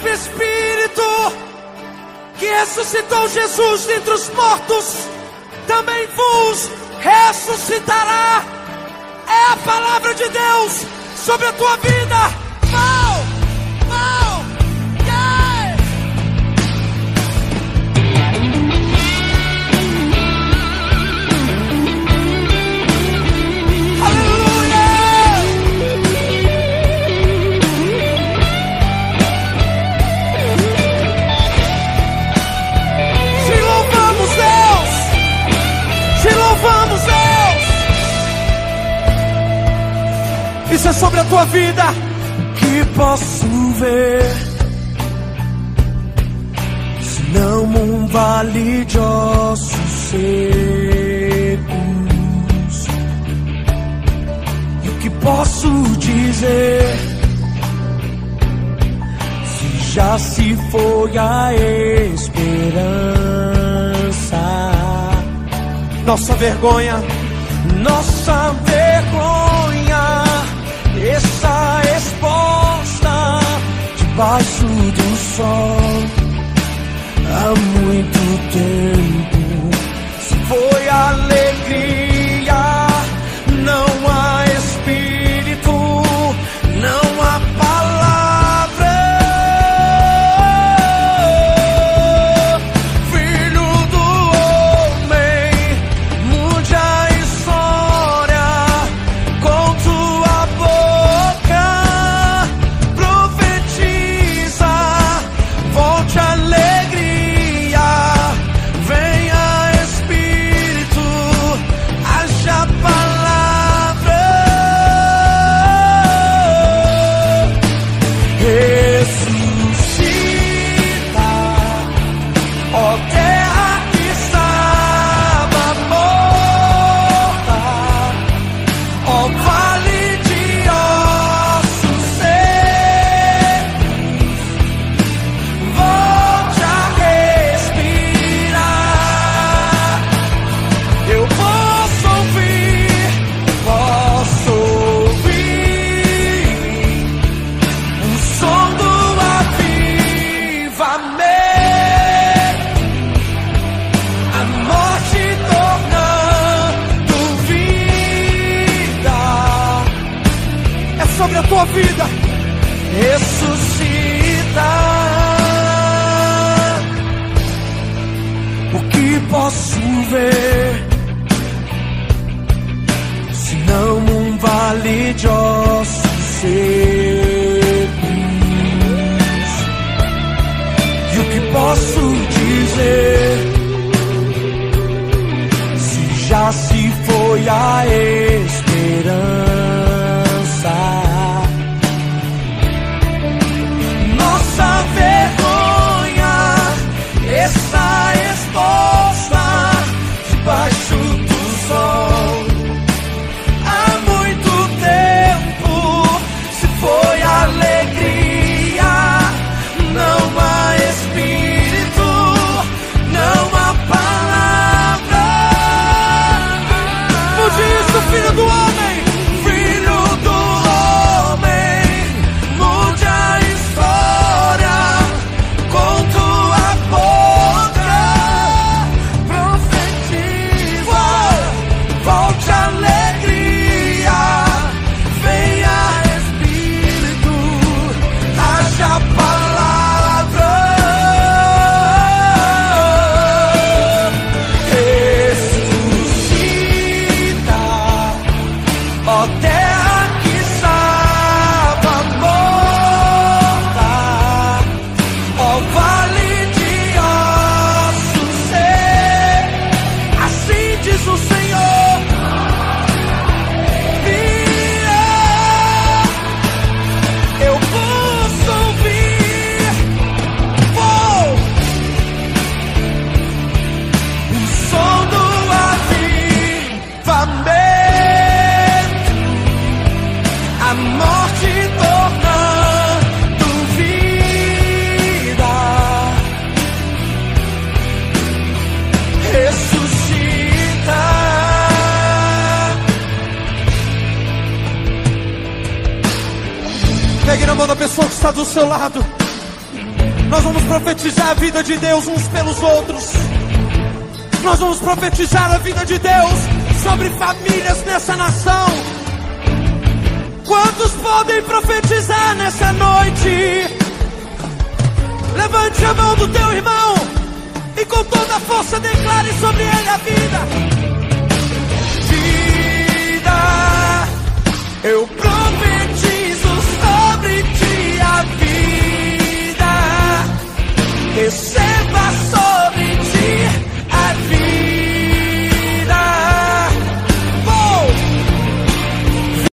mesmo Espírito que ressuscitou Jesus dentre os mortos, também vos ressuscitará. É a palavra de Deus sobre a tua vida. Isso é sobre a tua vida. Que posso ver, se não um vale de ossos secos? E o que posso dizer, se já se foi a esperança? Nossa vergonha, nossa vergonha está exposta debaixo do sol há muito tempo. Se foi alegria, não há espírito, não há palavra. Filho do homem, mude a história com tua boca. Profetiza, volte a alegria, venha Espírito, haja palavra. Ressuscita, ó terra que estava morta, ó vale de ossos secos, volte a respirar. Eu posso ouvir o som do avivamento, a morte tornando vida. É sobre a tua vida. Ressuscita. O que posso ver, se não um vale de ossos secos? E o que posso dizer, se já se foi a esperança? Nossa vergonha está exposta debaixo do sol há muito tempo. Se foi alegria, não há espírito, não há palavra. Mude isso, filho do homem, filho do homem, mude a história com tua boca. Profetiza, volte a alegria, venha Espírito, haja palavra. Ressuscita, ó terra que estava morta, ó vale de ossos secos. Assim diz o Senhor. Eu posso ouvir o som do avivamento, a morte tornando vida. Ressuscita. Pegue na mão da pessoa que está do seu lado Nós vamos profetizar a vida de Deus uns pelos outros. Nós vamos profetizar a vida de Deus sobre famílias nessa nação. Quantos podem profetizar nessa noite? Levante a mão do teu irmão e com toda a força declare sobre ele a vida. Vida, eu